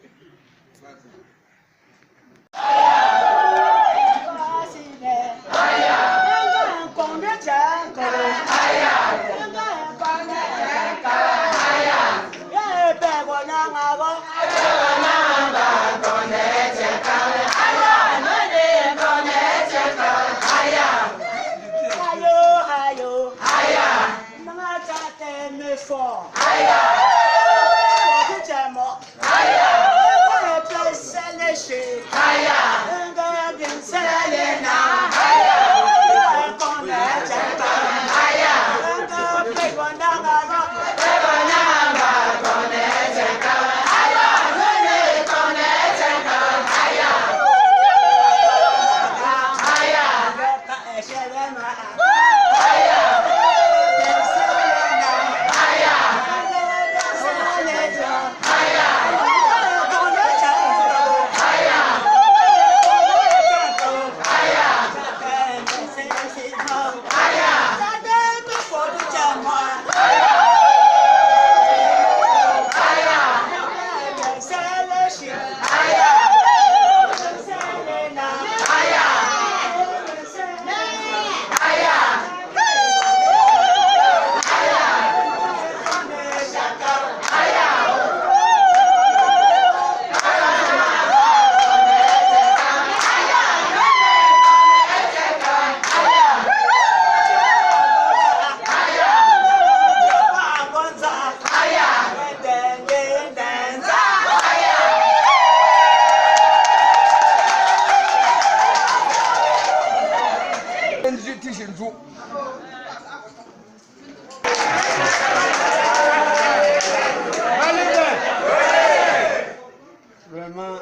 Vraiment,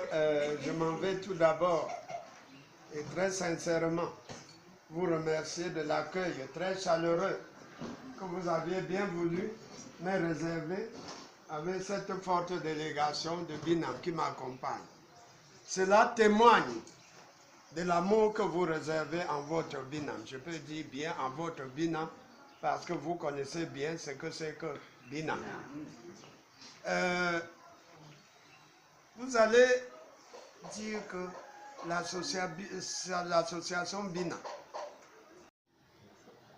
je m'en vais tout d'abord et très sincèrement vous remercier de l'accueil très chaleureux que vous aviez bien voulu me réserver avec cette forte délégation de Binam qui m'accompagne. Cela témoigne de l'amour que vous réservez en votre Binam. Je peux dire bien en votre Binam parce que vous connaissez bien ce que c'est que Binam. Vous allez dire que l'association Bina,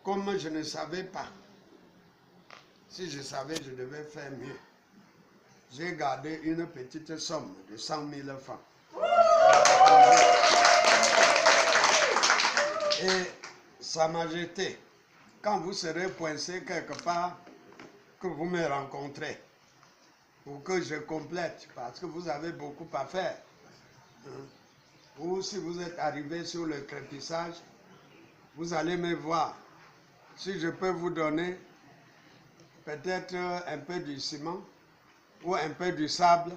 comme je ne savais pas, si je savais, je devais faire mieux. J'ai gardé une petite somme de 100 000 francs. Et Sa Majesté, quand vous serez coincé quelque part, que vous me rencontrez, pour que je complète, parce que vous avez beaucoup à faire. Ou si vous êtes arrivé sur le crépissage, vous allez me voir. Si je peux vous donner peut-être un peu du ciment ou un peu du sable,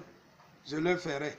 je le ferai.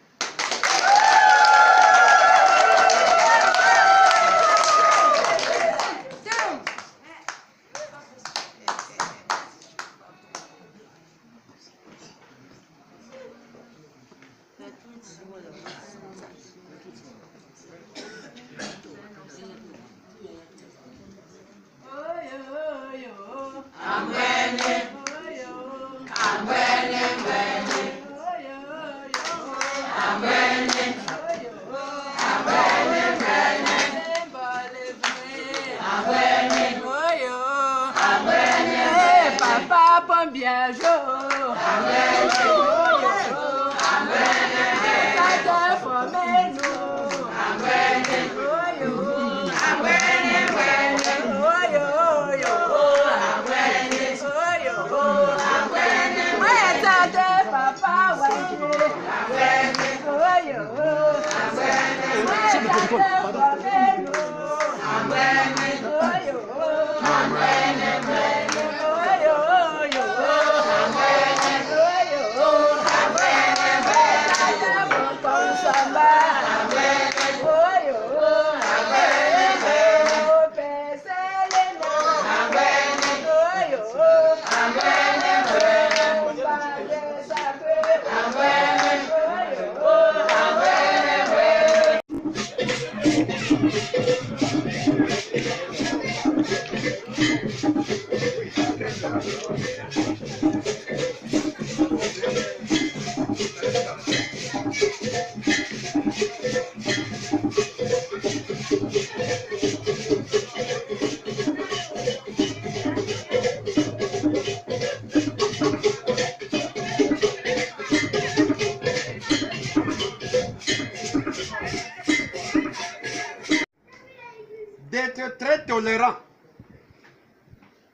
D'être très tolérant.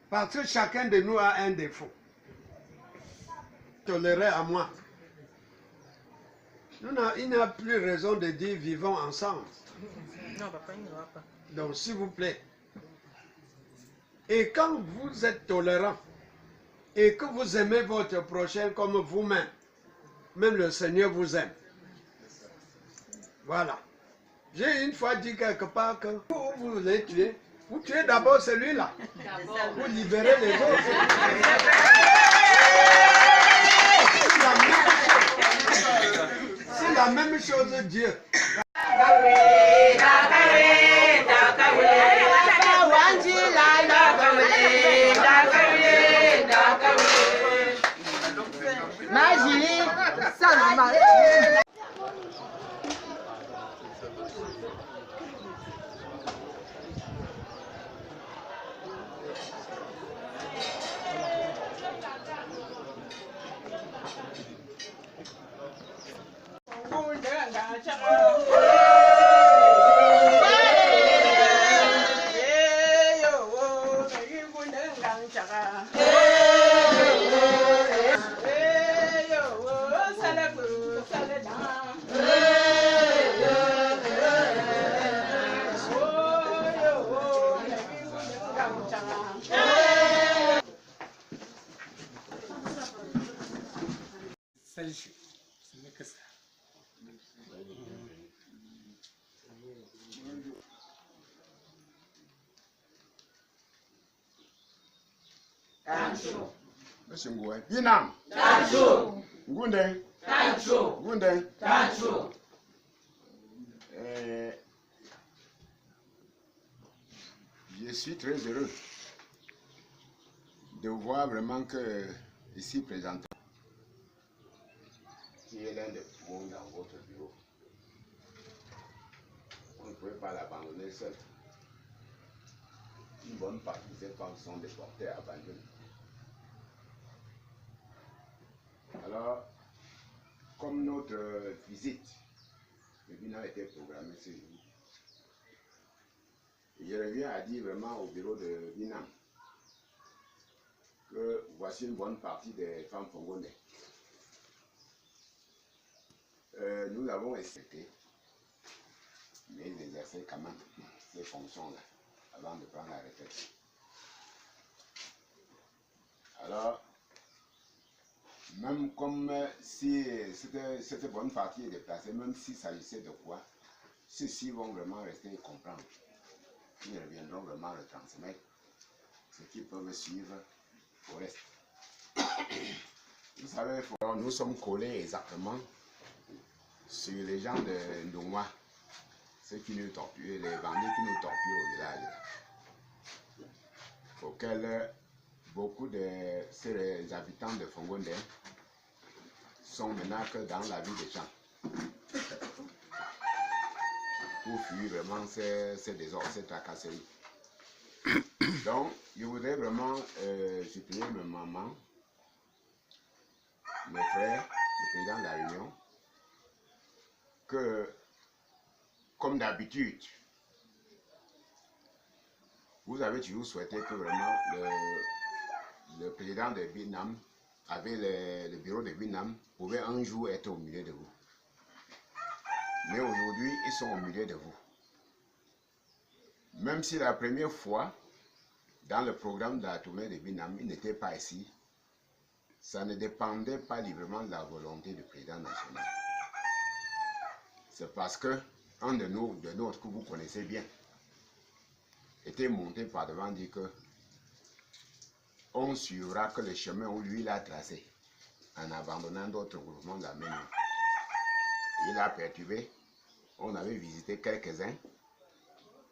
Parce que chacun de nous a un défaut. Tolérer à moi. Il n'a plus raison de dire vivons ensemble. Non, papa, il n'y aura pas. Donc, s'il vous plaît. Et quand vous êtes tolérant et que vous aimez votre prochain comme vous-même, même le Seigneur vous aime. Voilà. J'ai une fois dit quelque part que vous voulez tuer, vous tuez d'abord celui-là. Vous libérez les autres. C'est la même chose, Dieu. Monsieur Ngoué. Binam. Ngunde. Ngunde. Je suis très heureux de voir vraiment que ici présentement, qui est l'un des poumons dans votre bureau. On ne pouvait pas l'abandonner seul. Une bonne partie de ces femmes sont déportées à abandonner. Alors, comme notre visite, le bilan a été programmé ce jour. Je reviens à dire vraiment au bureau de Binam que voici une bonne partie des femmes congolaises. Nous avons essayé, mais ils exerçaient quand même ces fonctions-là. avant de prendre la retraite. Alors, même comme si cette bonne partie est déplacée, même s'il s'agissait de quoi, ceux-ci vont vraiment rester et comprendre. Ils reviendront vraiment retransmettre ce qu'ils peuvent suivre au reste. Vous savez, nous sommes collés exactement sur les gens de Ndongwa, ceux qui nous torturent, les bandits qui nous torturent au village, auxquels beaucoup de ces habitants de Fongonde sont maintenant que dans la vie des gens pour fuir vraiment ces désordres, ces tracasseries. Donc, je voudrais vraiment supplier mes mamans, mes frères, le président de la Réunion, que, comme d'habitude, vous avez toujours souhaité que vraiment le président de Binam, avec le bureau de Binam, pouvait un jour être au milieu de vous. Mais aujourd'hui, ils sont au milieu de vous. Même si la première fois, dans le programme de la tournée de Binam, ils n'étaient pas ici, ça ne dépendait pas librement de la volonté du président national. C'est parce que un de nôtres que vous connaissez bien était monté par devant dire que on suivra que le chemin où lui l'a tracé en abandonnant d'autres groupements de la même. Il a perturbé, on avait visité quelques-uns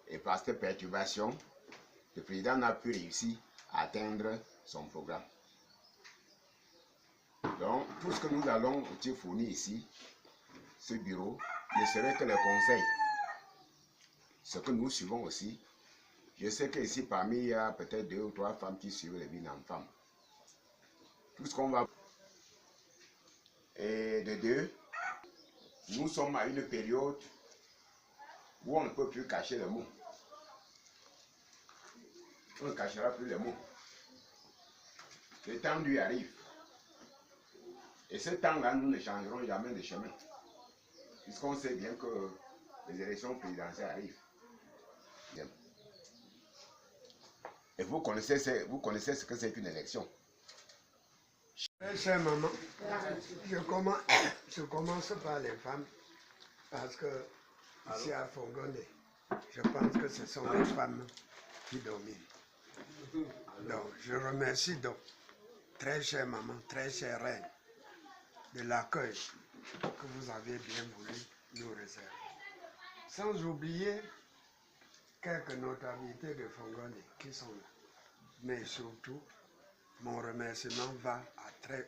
et par cette perturbation, le président n'a pu réussir à atteindre son programme. Donc, tout ce que nous allons te fournir ici, ce bureau, ne serait que le conseil. Ce que nous suivons aussi, je sais qu'ici, parmi, il y a peut-être 2 ou 3 femmes qui suivent les Binam femmes. Tout ce qu'on va... Et de 2, nous sommes à une période où on ne peut plus cacher le mot. On ne cachera plus les mots. Le temps lui arrive. Et ce temps-là, nous ne changerons jamais de chemin. Puisqu'on sait bien que les élections présidentielles arrivent. Et vous connaissez ce que c'est qu'une élection. Très chère maman, je commence par les femmes. Parce que ici à Fongonde, je pense que ce sont les femmes qui dominent. Donc, je remercie donc, très chère maman, très chère reine, de l'accueil que vous avez bien voulu nous réserver. Sans oublier quelques notabilités de Fongonde qui sont là. Mais surtout, mon remerciement va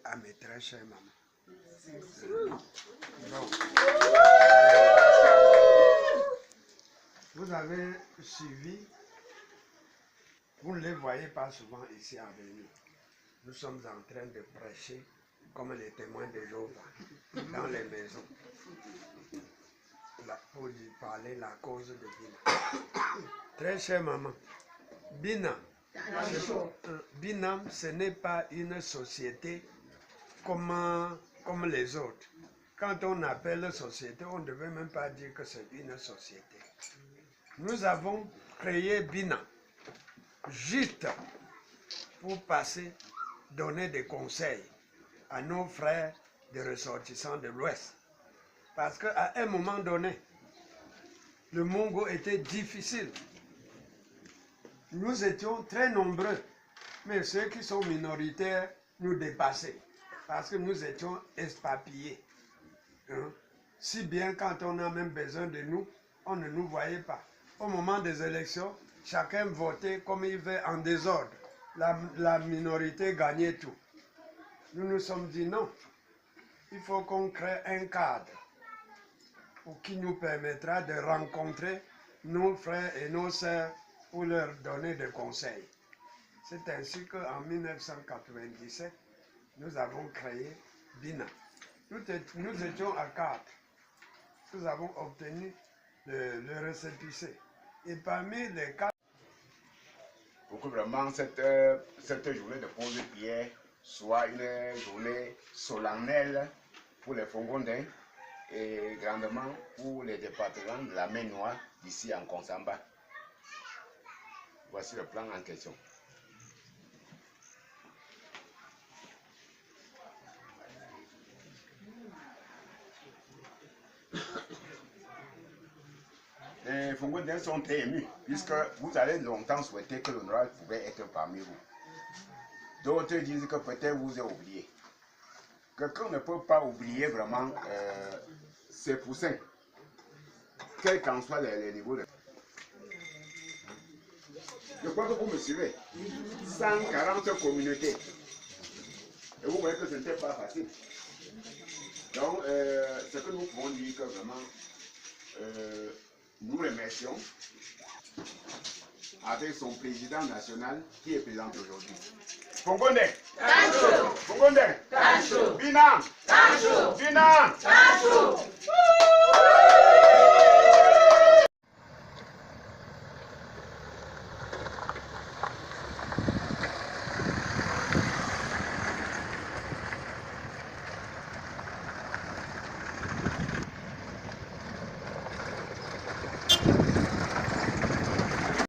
à mes très chères mamans. Donc, vous avez suivi, vous ne les voyez pas souvent ici à venir. Nous sommes en train de prêcher comme les témoins de Jéhovah dans les maisons pour lui parler la cause de Binam. Très chère maman, Binam, ce n'est pas une société comme les autres. Quand on appelle société, on ne devait même pas dire que c'est une société. Nous avons créé Binam juste pour passer, donner des conseils à nos frères de ressortissants de l'Ouest. Parce qu'à un moment donné, le Mongo était difficile. Nous étions très nombreux, mais ceux qui sont minoritaires nous dépassaient, parce que nous étions éparpillés. Si bien quand on a même besoin de nous, on ne nous voyait pas. Au moment des élections, chacun votait comme il veut en désordre. La minorité gagnait tout. Nous nous sommes dit non, il faut qu'on crée un cadre qui nous permettra de rencontrer nos frères et nos sœurs pour leur donner des conseils. C'est ainsi qu'en 1997, nous avons créé Binam. Nous étions à 4. Nous avons obtenu le récépissé. Et parmi les 4... Pour que vraiment cette journée de pause de prière soit une journée solennelle pour les Fongondins et grandement pour les départements de la Main Noire d'ici en Konsamba. Voici le plan en question. Les Fongondens sont très émus, puisque vous avez longtemps souhaité que l'honorable pouvait être parmi vous. D'autres disent que peut-être vous avez oublié. Quelqu'un ne peut pas oublier vraiment ses poussins, quel qu'en soit les niveaux de... Je crois que vous me suivez. 140 communautés. Et vous voyez que ce n'était pas facile. Donc, ce que nous pouvons dire que vraiment, nous remercions avec son président national qui est présent aujourd'hui. Fongonde, Fongonde, Binam, Binam,